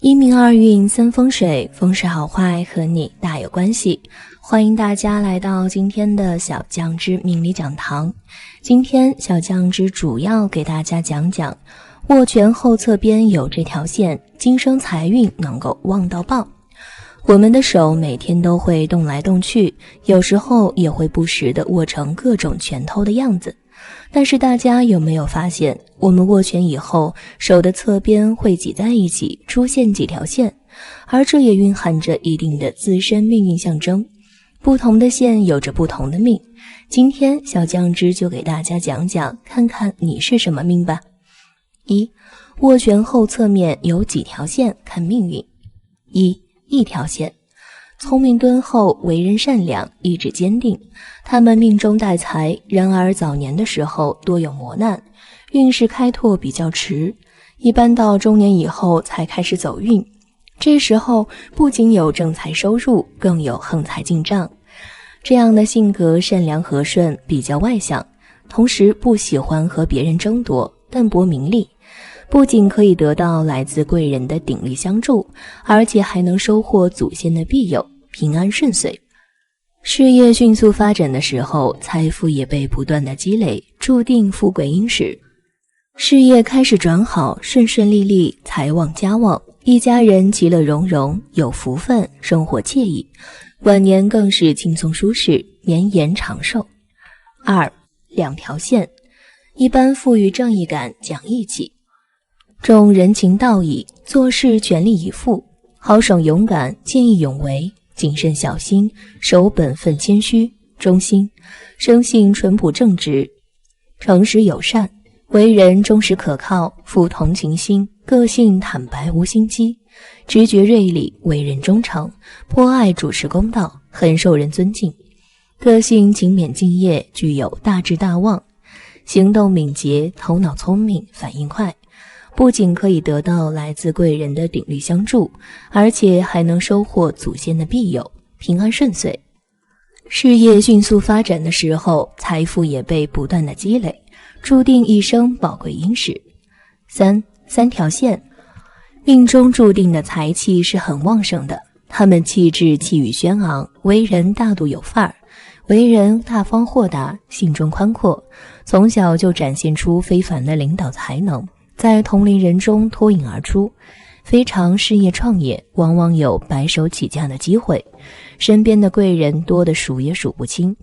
一命二运三风水，风水好坏和你大有关系。欢迎大家来到今天的小酱之命理讲堂。今天小酱之主要给大家讲讲握拳后侧边有这条线，今生财运能够旺到爆。我们的手每天都会动来动去，有时候也会不时地握成各种拳头的样子。但是大家有没有发现，我们握拳以后，手的侧边会挤在一起，出现几条线，而这也蕴含着一定的自身命运象征。不同的线有着不同的命。今天小酱汁就给大家讲讲，看看你是什么命吧。握拳后侧面有几条线看命运。一条线。聪明敦厚，为人善良，意志坚定，他们命中带财，然而早年的时候多有磨难，运势开拓比较迟，一般到中年以后才开始走运。这时候不仅有正财收入，更有横财进账。这样的性格善良和顺，比较外向，同时不喜欢和别人争夺，淡泊名利。不仅可以得到来自贵人的鼎力相助，而且还能收获祖先的庇佑，平安顺遂。事业迅速发展的时候，财富也被不断的积累，注定富贵殷实。事业开始转好，顺顺利利，财旺家旺，一家人其乐融融，有福分，生活惬意，晚年更是轻松舒适，绵延长寿。两条线。一般富于正义感，讲义气，重人情道义，做事全力以赴，豪爽勇敢，见义勇为，谨慎小心，守本分谦虚，忠心，生性淳朴正直，诚实友善，为人忠实可靠，富同情心，个性坦白无心机，直觉锐利，为人忠诚，颇爱主持公道，很受人尊敬，个性勤勉敬业，具有大智大望，行动敏捷，头脑聪明，反应快，不仅可以得到来自贵人的鼎力相助，而且还能收获祖先的庇佑，平安顺遂。事业迅速发展的时候，财富也被不断的积累，注定一生宝贵殷实。三条线。命中注定的财气是很旺盛的，他们气质气宇轩昂，为人大度有范儿，为人大方豁达，心中宽阔，从小就展现出非凡的领导才能，在同龄人中脱颖而出，非常事业创业，往往有白手起家的机会，身边的贵人多得数也数不清，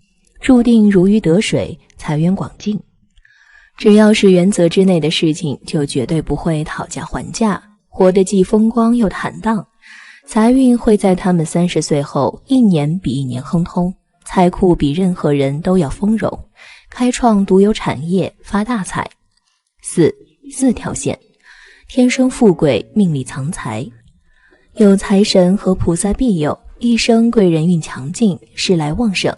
注定如鱼得水，财源广进。只要是原则之内的事情，就绝对不会讨价还价，活得既风光又坦荡。财运会在他们30岁后，一年比一年亨通，财库比任何人都要丰容，开创独有产业，发大财。四条线。天生富贵，命里藏财，有财神和菩萨庇佑，一生贵人运强劲，事来旺盛，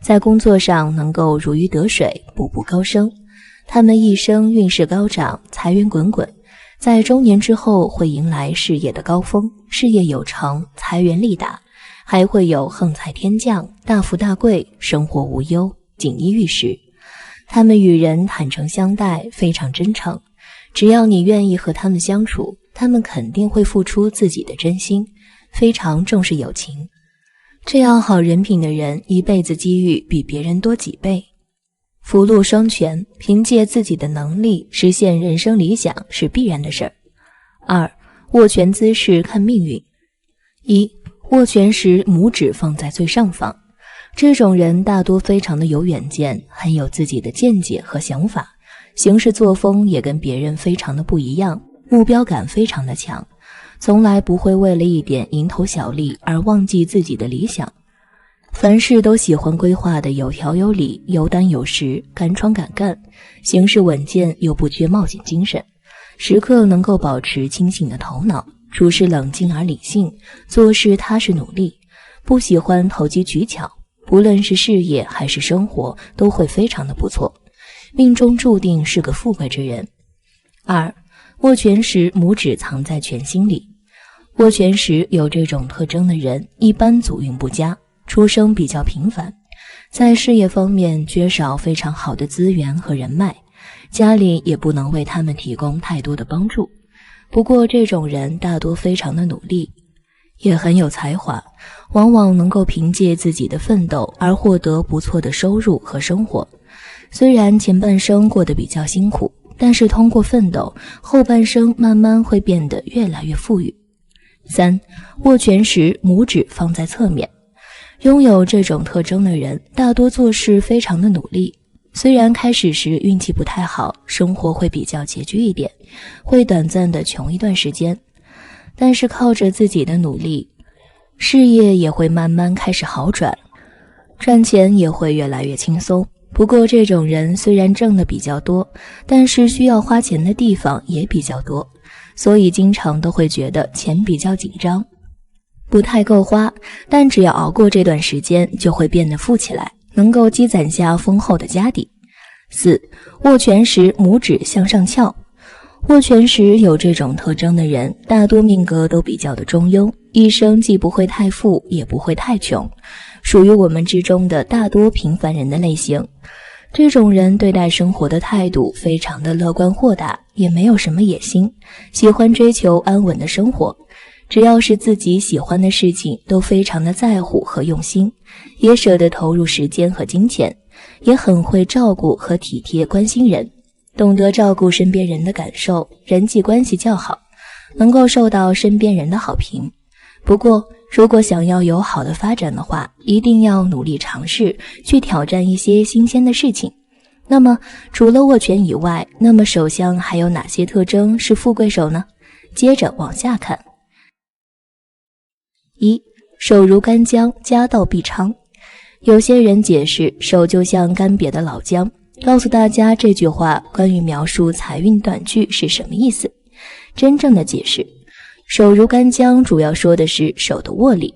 在工作上能够如鱼得水，步步高升。他们一生运势高涨，财源滚滚，在中年之后会迎来事业的高峰，事业有成，财源力大，还会有横财天降，大富大贵，生活无忧，锦衣玉食。他们与人坦诚相待，非常真诚，只要你愿意和他们相处，他们肯定会付出自己的真心，非常重视友情。这样好人品的人，一辈子机遇比别人多几倍。福禄双全，凭借自己的能力实现人生理想是必然的事儿。握拳姿势看命运。握拳时拇指放在最上方，这种人大多非常的有远见，很有自己的见解和想法，行事作风也跟别人非常的不一样，目标感非常的强，从来不会为了一点蝇头小利而忘记自己的理想。凡事都喜欢规划的有条有理，有胆有识，敢闯敢干，行事稳健又不缺冒险精神，时刻能够保持清醒的头脑，处事冷静而理性，做事踏实努力，不喜欢投机取巧，不论是事业还是生活都会非常的不错，命中注定是个富贵之人。握拳时拇指藏在拳心里。握拳时有这种特征的人，一般祖运不佳，出生比较平凡，在事业方面缺少非常好的资源和人脉，家里也不能为他们提供太多的帮助，不过这种人大多非常的努力，也很有才华，往往能够凭借自己的奋斗而获得不错的收入和生活。虽然前半生过得比较辛苦，但是通过奋斗，后半生慢慢会变得越来越富裕。3. 握拳时拇指放在侧面。拥有这种特征的人大多做事非常的努力，虽然开始时运气不太好，生活会比较拮据一点，会短暂的穷一段时间，但是靠着自己的努力，事业也会慢慢开始好转，赚钱也会越来越轻松。不过这种人虽然挣的比较多，但是需要花钱的地方也比较多，所以经常都会觉得钱比较紧张，不太够花，但只要熬过这段时间就会变得富起来，能够积攒下丰厚的家底。4. 握拳时拇指向上翘。握拳时有这种特征的人大多命格都比较的中庸，一生既不会太富也不会太穷，属于我们之中的大多平凡人的类型。这种人对待生活的态度非常的乐观豁达，也没有什么野心，喜欢追求安稳的生活，只要是自己喜欢的事情都非常的在乎和用心，也舍得投入时间和金钱，也很会照顾和体贴关心人，懂得照顾身边人的感受，人际关系较好，能够受到身边人的好评。不过如果想要有好的发展的话，一定要努力尝试去挑战一些新鲜的事情。那么除了握拳以外，那么手相还有哪些特征是富贵手呢？接着往下看。1. 手如干姜，家道必昌。有些人解释手就像干瘪的老姜，告诉大家这句话关于描述财运短句是什么意思。真正的解释，手如干姜主要说的是手的握力，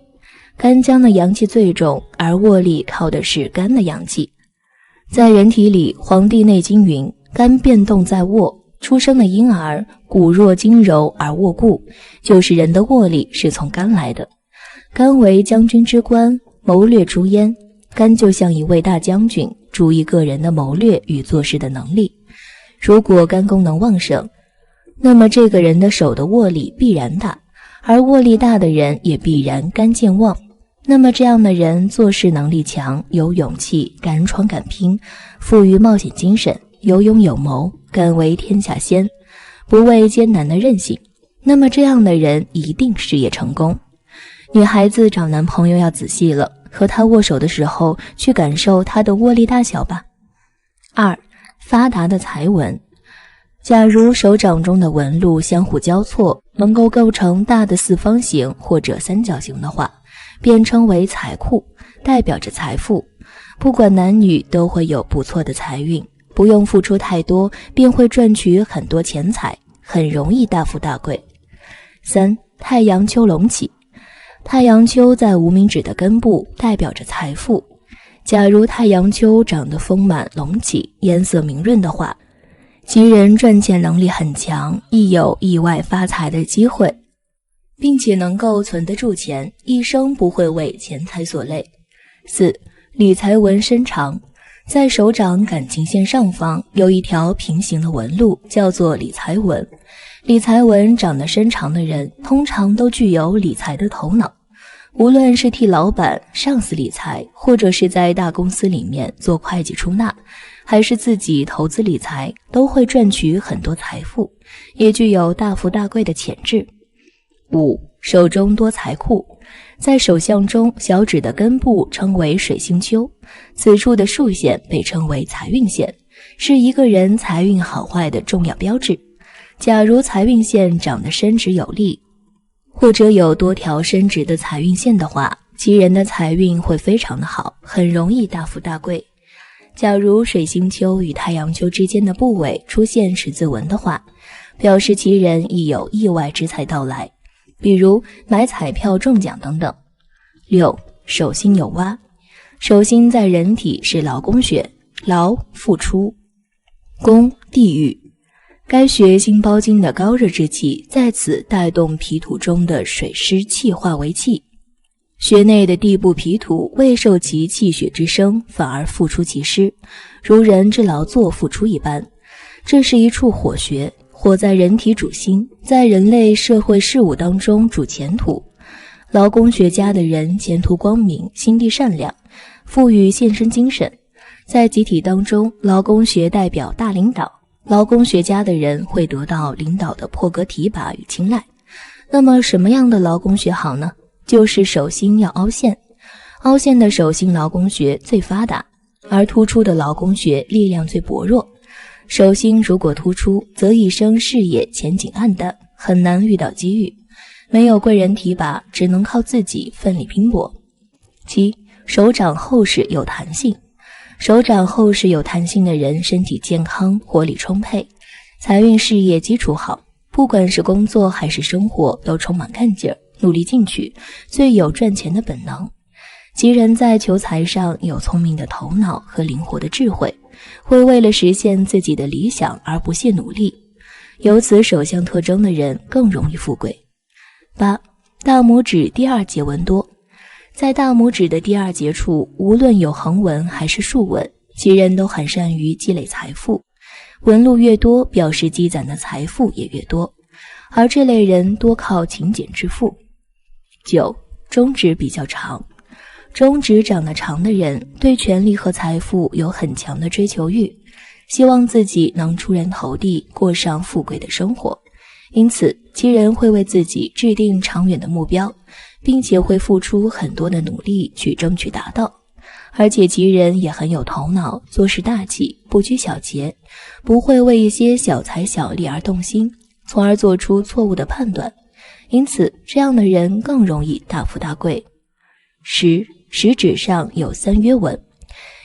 干姜的阳气最重，而握力靠的是肝的阳气。在人体里，《黄帝内经》云，肝变动在握，出生的婴儿骨弱筋柔而握固，就是人的握力是从肝来的。肝为将军之官，谋略诸焉，肝就像一位大将军，注意个人的谋略与做事的能力。如果肝功能旺盛，那么这个人的手的握力必然大，而握力大的人也必然肝健旺。那么这样的人做事能力强，有勇气，敢闯敢拼，富于冒险精神，有勇有谋，敢为天下先，不畏艰难的韧性。那么这样的人一定事业成功。女孩子找男朋友要仔细了，和他握手的时候去感受他的握力大小吧。2. 发达的财纹。假如手掌中的纹路相互交错，能够构成大的四方形或者三角形的话，便称为财库，代表着财富。不管男女都会有不错的财运，不用付出太多便会赚取很多钱财，很容易大富大贵。3. 太阳丘隆起。太阳丘在无名指的根部，代表着财富。假如太阳丘长得丰满隆起，颜色明润的话，其人赚钱能力很强，亦有意外发财的机会，并且能够存得住钱，一生不会为钱财所累。4. 理财纹伸长。在手掌感情线上方有一条平行的纹路，叫做理财纹。理财纹长得伸长的人通常都具有理财的头脑，无论是替老板、上司理财，或者是在大公司里面做会计出纳，还是自己投资理财，都会赚取很多财富，也具有大富大贵的潜质。5. 手中多财库。在手相中，小指的根部称为水星丘，此处的竖线被称为财运线，是一个人财运好坏的重要标志。假如财运线长得伸直有力，或者有多条伸直的财运线的话，其人的财运会非常的好，很容易大富大贵。假如水星丘与太阳丘之间的部位出现十字纹的话，表示其人亦有意外之财到来，比如买彩票中奖等等。6. 手心有洼。手心在人体是劳宫穴，劳付出，宫地狱。该穴心包经的高热之气在此带动脾土中的水湿气化为气，穴内的地部脾土未受其气血之生，反而付出其湿，如人之劳作付出一般。这是一处火穴，火在人体主心，在人类社会事务当中主前途。劳工学家的人前途光明，心地善良，富于献身精神。在集体当中，劳工学代表大领导，劳工学家的人会得到领导的破格提拔与青睐。那么什么样的劳工学好呢？就是手心要凹陷，凹陷的手心劳工学最发达，而突出的劳工学力量最薄弱。手心如果突出，则一生事业前景暗淡，很难遇到机遇，没有贵人提拔，只能靠自己奋力拼搏。七，手掌厚实有弹性。手掌厚实有弹性的人，身体健康，活力充沛，财运事业基础好，不管是工作还是生活都充满干劲儿，努力进取，最有赚钱的本能。其人在求财上有聪明的头脑和灵活的智慧，会为了实现自己的理想而不懈努力。有此手相特征的人更容易富贵。八，大拇指第二节纹多。在大拇指的第二节处，无论有横纹还是竖纹，其人都很善于积累财富。纹路越多，表示积攒的财富也越多，而这类人多靠勤俭致富。九，中指比较长。中指长得长的人，对权力和财富有很强的追求欲，希望自己能出人头地，过上富贵的生活。因此，其人会为自己制定长远的目标，并且会付出很多的努力去争取达到。而且其人也很有头脑，做事大气，不拘小节，不会为一些小财小利而动心，从而做出错误的判断。因此，这样的人更容易大富大贵。十，食指上有三约纹。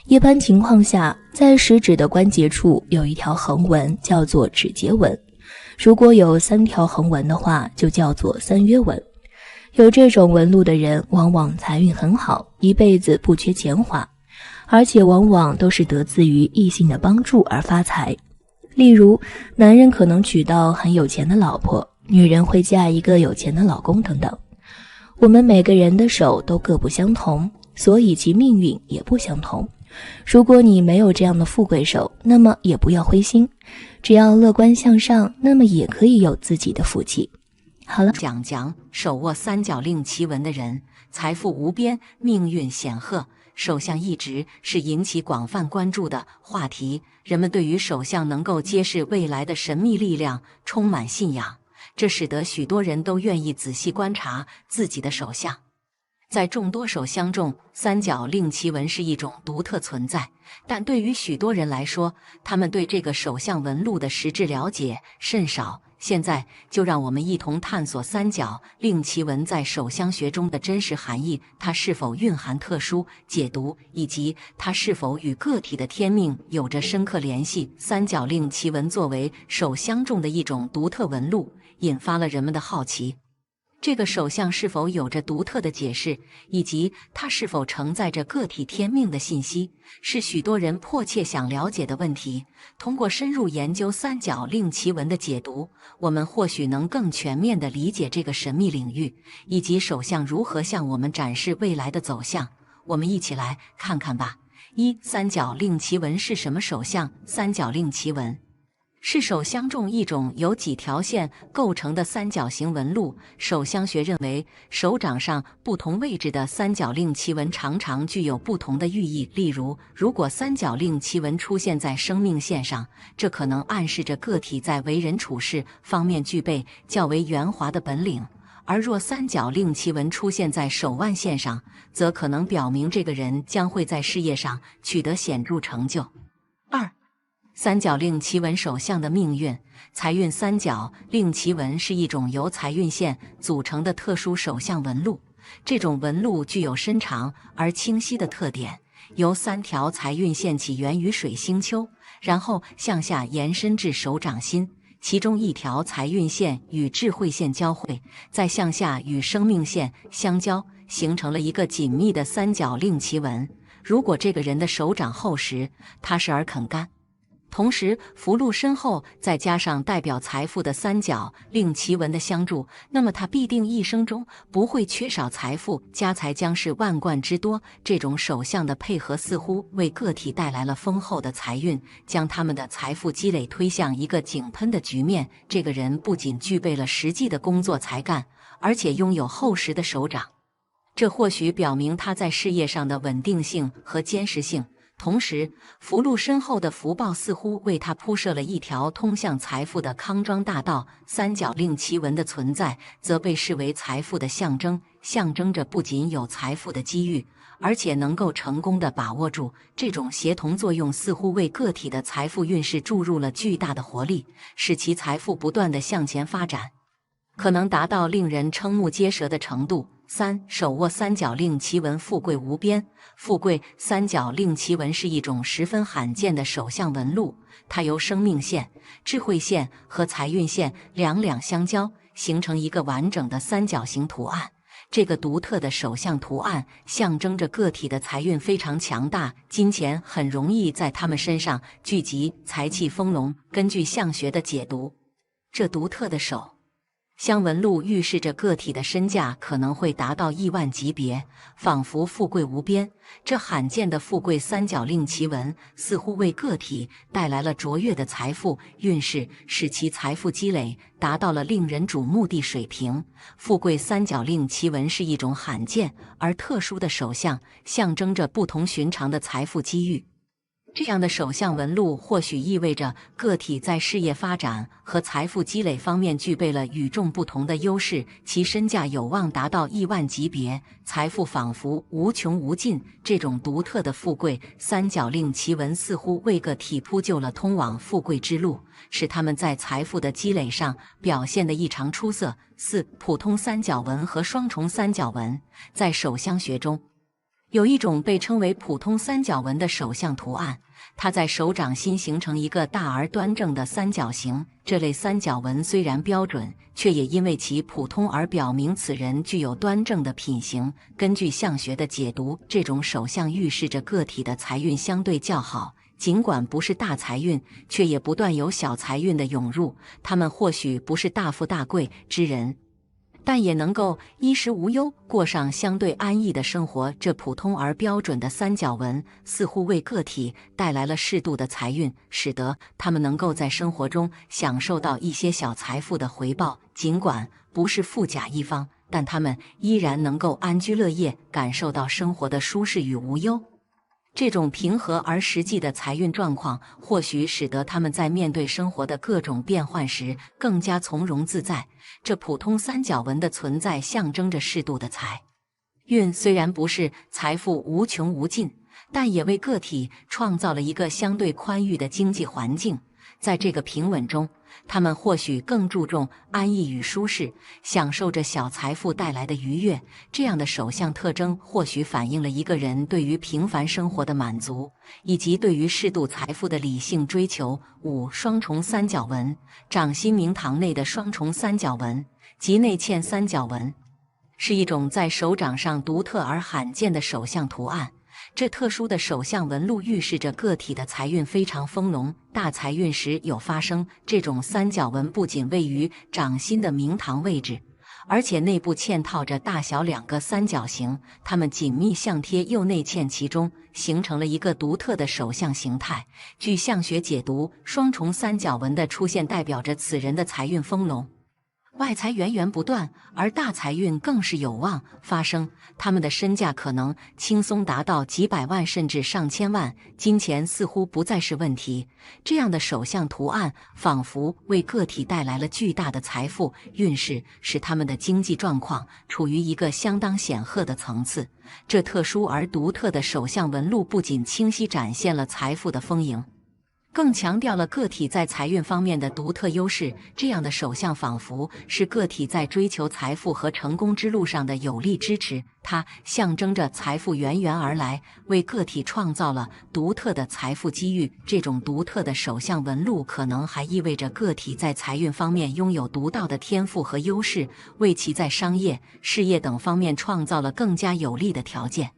一般情况下，在食指的关节处有一条横纹，叫做指节纹。如果有3条横纹的话，就叫做三约纹。有这种纹路的人，往往财运很好，一辈子不缺钱花，而且往往都是得自于异性的帮助而发财。例如，男人可能娶到很有钱的老婆，女人会嫁一个有钱的老公等等。我们每个人的手都各不相同，所以其命运也不相同。如果你没有这样的富贵手，那么也不要灰心，只要乐观向上，那么也可以有自己的福气。好了，讲手握三角令旗纹的人，财富无边，命运显赫。手相一直是引起广泛关注的话题，人们对于手相能够揭示未来的神秘力量充满信仰，这使得许多人都愿意仔细观察自己的手相。在众多手相中，三角令旗纹是一种独特存在，但对于许多人来说，他们对这个手相纹路的实质了解甚少。现在就让我们一同探索三角令旗纹在手相学中的真实含义，它是否蕴含特殊解读，以及它是否与个体的天命有着深刻联系。三角令旗纹作为手相中的一种独特纹路，引发了人们的好奇。这个手相是否有着独特的解释，以及它是否承载着个体天命的信息，是许多人迫切想了解的问题。通过深入研究三角令旗纹的解读，我们或许能更全面地理解这个神秘领域，以及手相如何向我们展示未来的走向。我们一起来看看吧。一、三角令旗纹是什么手相？三角令旗纹是手相中一种由几条线构成的三角形纹路。手相学认为，手掌上不同位置的三角令旗纹常常具有不同的寓意。例如，如果三角令旗纹出现在生命线上，这可能暗示着个体在为人处事方面具备较为圆滑的本领；而若三角令旗纹出现在手腕线上，则可能表明这个人将会在事业上取得显著成就。二、三角令旗纹手相的命运。财运三角令旗纹是一种由财运线组成的特殊手相纹路，这种纹路具有深长而清晰的特点，由3条财运线起源于水星丘，然后向下延伸至手掌心，其中一条财运线与智慧线交汇，再向下与生命线相交，形成了一个紧密的三角令旗纹。如果这个人的手掌厚实、踏实而肯干，同时，福禄身后再加上代表财富的三角令奇纹的相助，那么他必定一生中不会缺少财富，家财将是万贯之多。这种手相的配合似乎为个体带来了丰厚的财运，将他们的财富积累推向一个井喷的局面。这个人不仅具备了实际的工作才干，而且拥有厚实的手掌，这或许表明他在事业上的稳定性和坚实性。同时，福禄身后的福报似乎为他铺设了一条通向财富的康庄大道。三角令奇纹的存在，则被视为财富的象征，象征着不仅有财富的机遇，而且能够成功地把握住。这种协同作用似乎为个体的财富运势注入了巨大的活力，使其财富不断地向前发展，可能达到令人瞠目结舌的程度。3. 手握三角令奇纹，富贵无边。富贵三角令奇纹是一种十分罕见的手相纹路，它由生命线、智慧线和财运线两相交，形成一个完整的三角形图案。这个独特的手相图案象征着个体的财运非常强大，金钱很容易在他们身上聚集，财气丰隆。根据相学的解读，这独特的手相纹路预示着个体的身价可能会达到亿万级别，仿佛富贵无边。这罕见的富贵三角令奇纹似乎为个体带来了卓越的财富运势，使其财富积累达到了令人瞩目的水平。富贵三角令奇纹是一种罕见而特殊的手相，象征着不同寻常的财富机遇。这样的手相纹路或许意味着个体在事业发展和财富积累方面具备了与众不同的优势，其身价有望达到亿万级别，财富仿佛无穷无尽。这种独特的富贵三角令奇纹似乎为个体铺就了通往富贵之路，使他们在财富的积累上表现得异常出色。4. 普通三角纹和双重三角纹。在手相学中，有一种被称为普通三角纹的手相图案，它在手掌心形成一个大而端正的三角形。这类三角纹虽然标准，却也因为其普通而表明此人具有端正的品行。根据相学的解读，这种手相预示着个体的财运相对较好，尽管不是大财运，却也不断有小财运的涌入。他们或许不是大富大贵之人，但也能够衣食无忧，过上相对安逸的生活。这普通而标准的三角纹似乎为个体带来了适度的财运，使得他们能够在生活中享受到一些小财富的回报。尽管不是富甲一方，但他们依然能够安居乐业，感受到生活的舒适与无忧。这种平和而实际的财运状况，或许使得他们在面对生活的各种变幻时更加从容自在。这普通三角纹的存在象征着适度的财运，虽然不是财富无穷无尽，但也为个体创造了一个相对宽裕的经济环境。在这个平稳中，他们或许更注重安逸与舒适，享受着小财富带来的愉悦。这样的手相特征或许反映了一个人对于平凡生活的满足，以及对于适度财富的理性追求。5. 双重三角纹。掌心明堂内的双重三角纹及内嵌三角纹是一种在手掌上独特而罕见的手相图案。这特殊的手相纹路预示着个体的财运非常丰隆，大财运时有发生。这种三角纹不仅位于掌心的明堂位置，而且内部嵌套着大小两个三角形，它们紧密相贴又内嵌其中，形成了一个独特的手相形态。据相学解读，双重三角纹的出现代表着此人的财运丰隆，外财源源不断，而大财运更是有望发生。他们的身价可能轻松达到几百万甚至上千万，金钱似乎不再是问题。这样的手相图案仿佛为个体带来了巨大的财富运势，使他们的经济状况处于一个相当显赫的层次。这特殊而独特的手相纹路不仅清晰展现了财富的丰盈，更强调了个体在财运方面的独特优势。这样的手相仿佛是个体在追求财富和成功之路上的有力支持，它象征着财富源源而来，为个体创造了独特的财富机遇。这种独特的手相纹路可能还意味着个体在财运方面拥有独到的天赋和优势，为其在商业、事业等方面创造了更加有利的条件。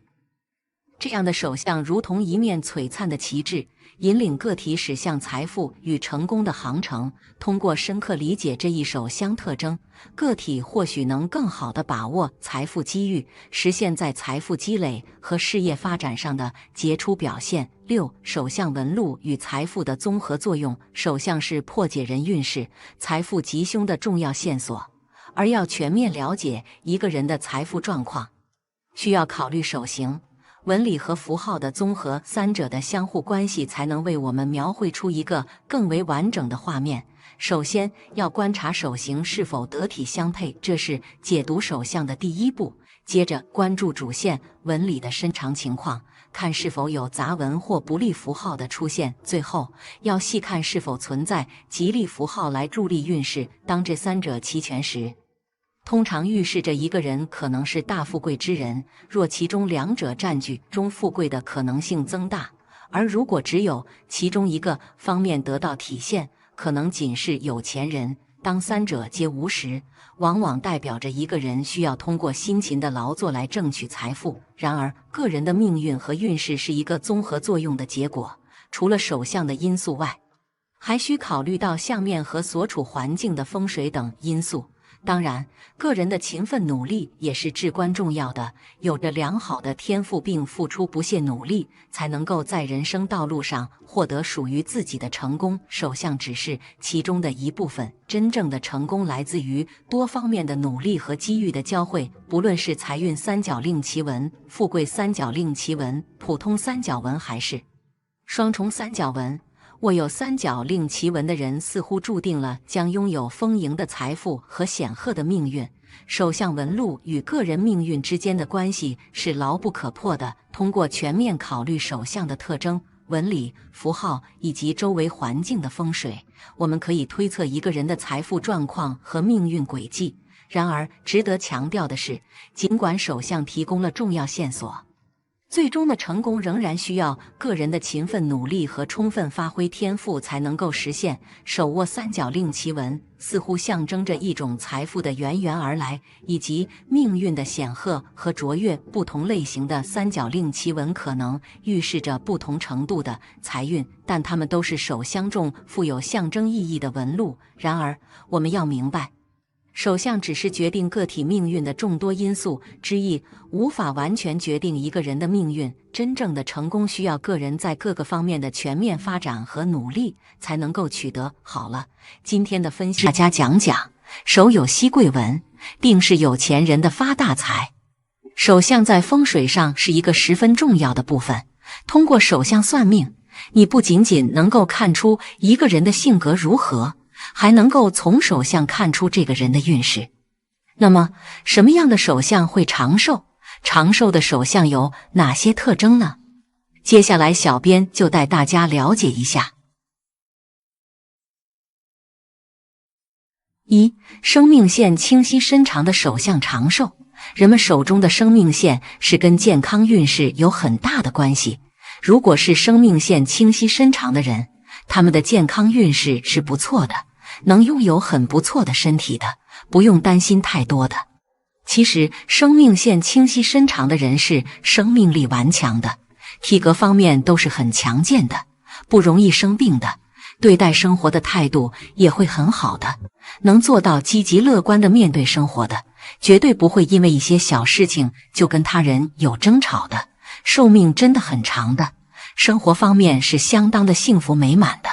这样的手相如同一面璀璨的旗帜，引领个体驶向财富与成功的航程。通过深刻理解这一手相特征，个体或许能更好地把握财富机遇，实现在财富积累和事业发展上的杰出表现。6. 手相纹路与财富的综合作用。手相是破解人运势、财富吉凶的重要线索，而要全面了解一个人的财富状况，需要考虑手型、纹理和符号的综合，三者的相互关系才能为我们描绘出一个更为完整的画面。首先要观察手型是否得体相配，这是解读手相的第一步。接着关注主线纹理的伸长情况，看是否有杂纹或不利符号的出现。最后要细看是否存在吉利符号来助力运势。当这三者齐全时，通常预示着一个人可能是大富贵之人，若其中两者占据中，富贵的可能性增大；而如果只有其中一个方面得到体现，可能仅是有钱人。当三者皆无时，往往代表着一个人需要通过辛勤的劳作来挣取财富。然而，个人的命运和运势是一个综合作用的结果，除了手相的因素外，还需考虑到相面和所处环境的风水等因素。当然，个人的勤奋努力也是至关重要的。有着良好的天赋并付出不懈努力，才能够在人生道路上获得属于自己的成功。手相只是其中的一部分，真正的成功来自于多方面的努力和机遇的交汇。不论是财运三角令奇纹、富贵三角令奇纹、普通三角纹还是双重三角纹，握有三角令奇纹的人似乎注定了将拥有丰盈的财富和显赫的命运。手相纹路与个人命运之间的关系是牢不可破的。通过全面考虑手相的特征、纹理、符号以及周围环境的风水，我们可以推测一个人的财富状况和命运轨迹。然而，值得强调的是，尽管手相提供了重要线索，最终的成功仍然需要个人的勤奋努力和充分发挥天赋才能够实现。手握三角令奇纹似乎象征着一种财富的源源而来，以及命运的显赫和卓越。不同类型的三角令奇纹可能预示着不同程度的财运，但它们都是手相中富有象征意义的纹路。然而，我们要明白，手相只是决定个体命运的众多因素之一，无法完全决定一个人的命运。真正的成功需要个人在各个方面的全面发展和努力才能够取得。好了，今天的分析大家讲讲，手有稀贵纹，定是有钱人的发大财。手相在风水上是一个十分重要的部分。通过手相算命，你不仅仅能够看出一个人的性格如何，还能够从手相看出这个人的运势。那么，什么样的手相会长寿？长寿的手相有哪些特征呢？接下来，小编就带大家了解一下。1. 生命线清晰伸长的手相长寿。人们手中的生命线是跟健康运势有很大的关系。如果是生命线清晰伸长的人，他们的健康运势是不错的，能拥有很不错的身体的，不用担心太多的。其实，生命线清晰伸长的人是生命力顽强的，体格方面都是很强健的，不容易生病的，对待生活的态度也会很好的，能做到积极乐观的面对生活的，绝对不会因为一些小事情就跟他人有争吵的，寿命真的很长的，生活方面是相当的幸福美满的。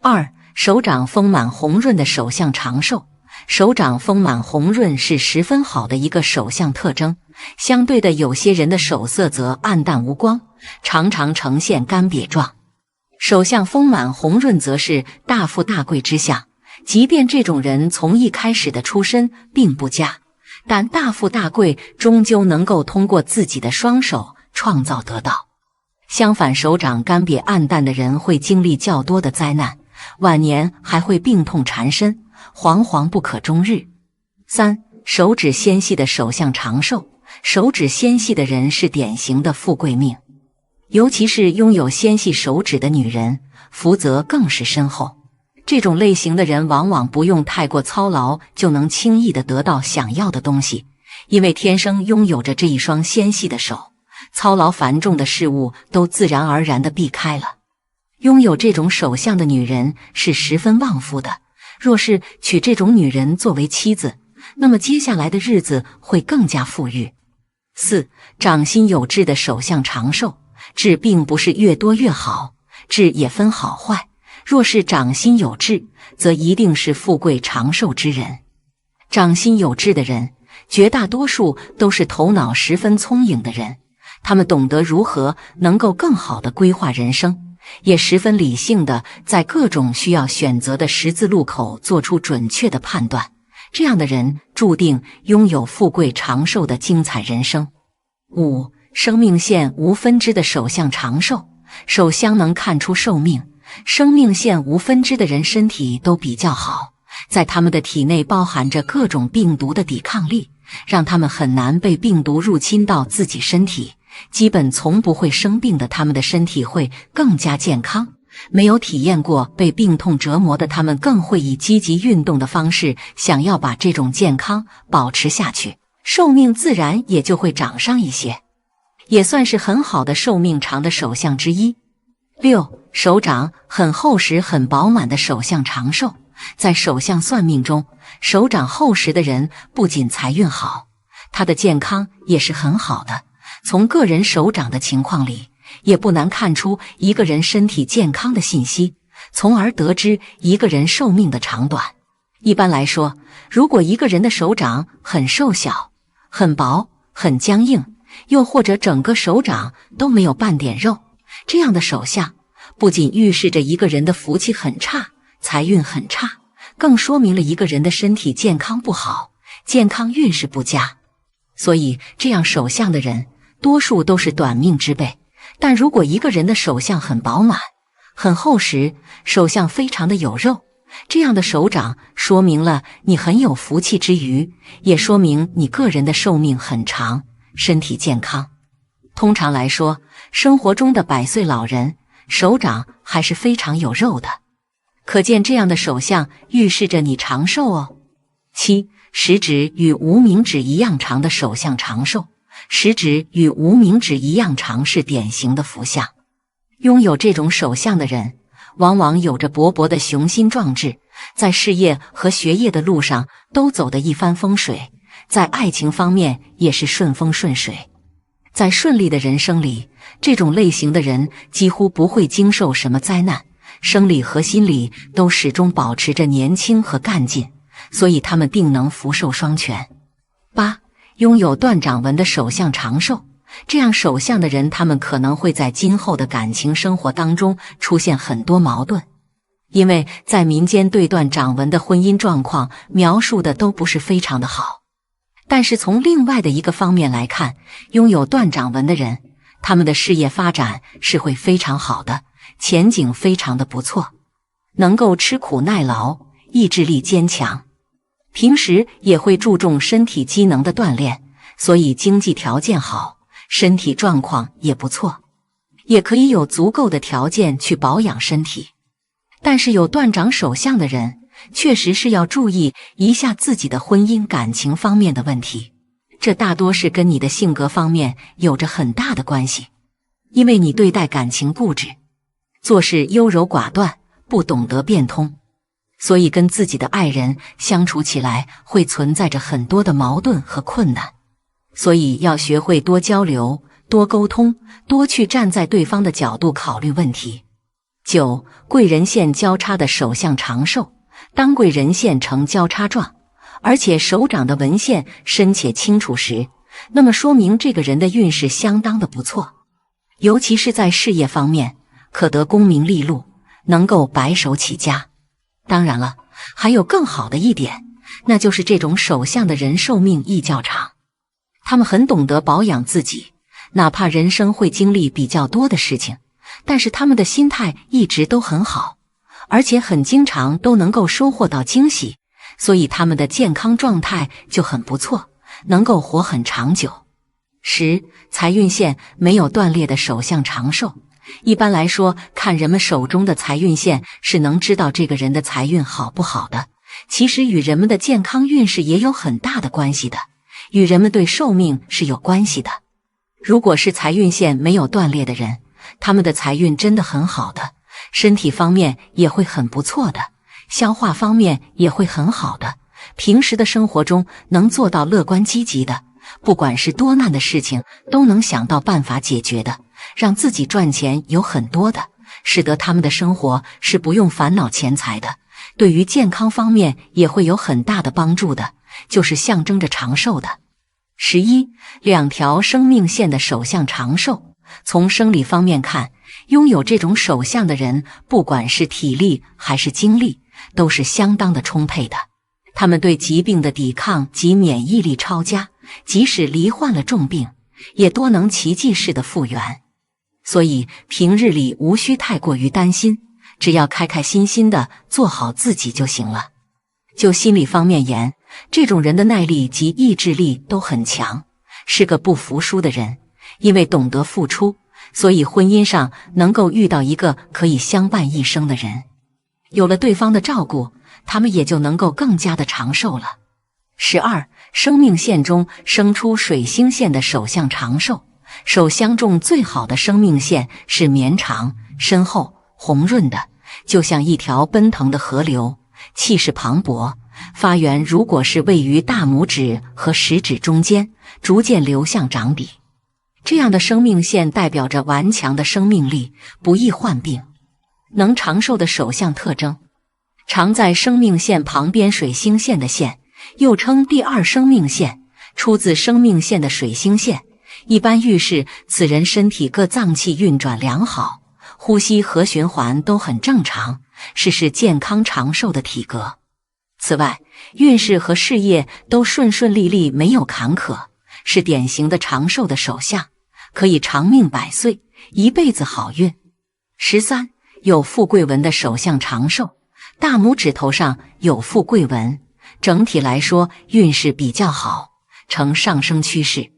2. 手掌丰满红润的手相长寿。手掌丰满红润是十分好的一个手相特征，相对的，有些人的手色则暗淡无光，常常呈现干瘪状。手相丰满红润则是大富大贵之相，即便这种人从一开始的出身并不佳，但大富大贵终究能够通过自己的双手创造得到。相反，手掌干瘪暗淡的人会经历较多的灾难，晚年还会病痛缠身，惶惶不可终日。3. 手指纤细的手相长寿。手指纤细的人是典型的富贵命，尤其是拥有纤细手指的女人，福泽更是深厚。这种类型的人往往不用太过操劳就能轻易地得到想要的东西，因为天生拥有着这一双纤细的手，操劳繁重的事物都自然而然地避开了。拥有这种手相的女人是十分旺夫的，若是娶这种女人作为妻子，那么接下来的日子会更加富裕。4. 掌心有痣的手相长寿，痣并不是越多越好，痣也分好坏，若是掌心有痣，则一定是富贵长寿之人。掌心有痣的人，绝大多数都是头脑十分聪颖的人，他们懂得如何能够更好地规划人生，也十分理性地在各种需要选择的十字路口做出准确的判断。这样的人注定拥有富贵长寿的精彩人生。5. 生命线无分支的手相长寿，手相能看出寿命，生命线无分支的人身体都比较好，在他们的体内包含着各种病毒的抵抗力，让他们很难被病毒入侵到自己身体，基本从不会生病的他们的身体会更加健康。没有体验过被病痛折磨的他们更会以积极运动的方式想要把这种健康保持下去，寿命自然也就会长上一些，也算是很好的寿命长的手相之一。6. 手掌很厚实很饱满的手相长寿，在手相算命中，手掌厚实的人不仅财运好，他的健康也是很好的。从个人手掌的情况里，也不难看出一个人身体健康的信息，从而得知一个人寿命的长短。一般来说，如果一个人的手掌很瘦小、很薄、很僵硬，又或者整个手掌都没有半点肉，这样的手相不仅预示着一个人的福气很差，财运很差，更说明了一个人的身体健康不好，健康运势不佳。所以这样手相的人多数都是短命之辈。但如果一个人的手相很饱满、很厚实，手相非常的有肉，这样的手掌说明了你很有福气之余，也说明你个人的寿命很长，身体健康。通常来说，生活中的100岁老人手掌还是非常有肉的，可见这样的手相预示着你长寿哦。7. 食指与无名指一样长的手相长寿，食指与无名指一样长是典型的福相。拥有这种手相的人，往往有着勃勃的雄心壮志，在事业和学业的路上都走得一帆风水，在爱情方面也是顺风顺水。在顺利的人生里，这种类型的人几乎不会经受什么灾难，生理和心理都始终保持着年轻和干劲，所以他们定能福寿双全。8. 拥有断掌纹的手相长寿，这样手相的人，他们可能会在今后的感情生活当中出现很多矛盾，因为在民间对断掌纹的婚姻状况描述的都不是非常的好。但是从另外的一个方面来看，拥有断掌纹的人，他们的事业发展是会非常好的，前景非常的不错，能够吃苦耐劳，意志力坚强，平时也会注重身体机能的锻炼，所以经济条件好，身体状况也不错，也可以有足够的条件去保养身体。但是有断掌手相的人，确实是要注意一下自己的婚姻感情方面的问题，这大多是跟你的性格方面有着很大的关系。因为你对待感情固执，做事优柔寡断，不懂得变通，所以跟自己的爱人相处起来会存在着很多的矛盾和困难。所以要学会多交流，多沟通，多去站在对方的角度考虑问题。9. 贵人线交叉的手相长寿，当贵人线呈交叉状，而且手掌的纹线深且清楚时，那么说明这个人的运势相当的不错，尤其是在事业方面，可得功名利禄，能够白手起家。当然了，还有更好的一点，那就是这种手相的人寿命亦较长。他们很懂得保养自己，哪怕人生会经历比较多的事情，但是他们的心态一直都很好，而且很经常都能够收获到惊喜，所以他们的健康状态就很不错，能够活很长久。10. 财运线没有断裂的手相长寿，一般来说，看人们手中的财运线是能知道这个人的财运好不好的，其实与人们的健康运势也有很大的关系的，与人们对寿命是有关系的。如果是财运线没有断裂的人，他们的财运真的很好的，身体方面也会很不错的，消化方面也会很好的，平时的生活中能做到乐观积极的，不管是多难的事情都能想到办法解决的，让自己赚钱有很多的，使得他们的生活是不用烦恼钱财的，对于健康方面也会有很大的帮助的，就是象征着长寿的。11. 2条生命线的手相长寿。从生理方面看，拥有这种手相的人，不管是体力还是精力，都是相当的充沛的。他们对疾病的抵抗及免疫力超佳，即使罹患了重病，也多能奇迹式的复原。所以平日里无需太过于担心，只要开开心心的做好自己就行了。就心理方面言，这种人的耐力及意志力都很强，是个不服输的人。因为懂得付出，所以婚姻上能够遇到一个可以相伴一生的人。有了对方的照顾，他们也就能够更加的长寿了。12. 生命线中生出水星线的手相长寿。手相中最好的生命线是绵长、深厚、红润的，就像一条奔腾的河流，气势磅礴。发源如果是位于大拇指和食指中间，逐渐流向掌底。这样的生命线代表着顽强的生命力，不易患病，能长寿的手相特征。常在生命线旁边水星线的线，又称第二生命线，出自生命线的水星线，一般预示此人身体各脏器运转良好，呼吸和循环都很正常，是健康长寿的体格。此外，运势和事业都顺顺利利，没有坎坷，是典型的长寿的手相，可以长命百岁，一辈子好运。13. 有富贵纹的手相长寿。大拇指头上有富贵纹，整体来说运势比较好，呈上升趋势。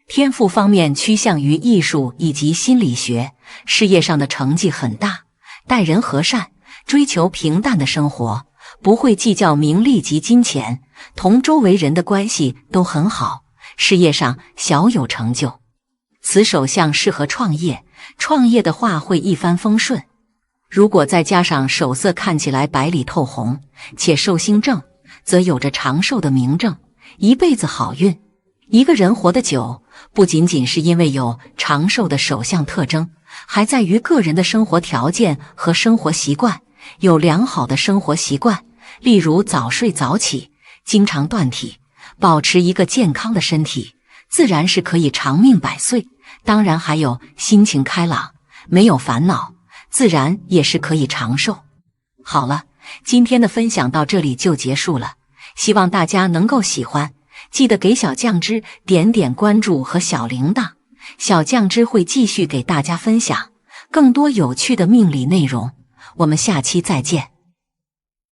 天赋方面趋向于艺术以及心理学，事业上的成绩很大，待人和善，追求平淡的生活，不会计较名利及金钱，同周围人的关系都很好，事业上小有成就。此手相适合创业，创业的话会一帆风顺。如果再加上手色看起来白里透红，且寿星正，则有着长寿的明证，一辈子好运。一个人活得久，不仅仅是因为有长寿的手相特征，还在于个人的生活条件和生活习惯。有良好的生活习惯，例如早睡早起，经常锻体，保持一个健康的身体，自然是可以长命百岁。当然还有心情开朗，没有烦恼，自然也是可以长寿。好了，今天的分享到这里就结束了，希望大家能够喜欢，记得给小酱汁点点关注和小铃铛，小酱汁会继续给大家分享更多有趣的命理内容，我们下期再见。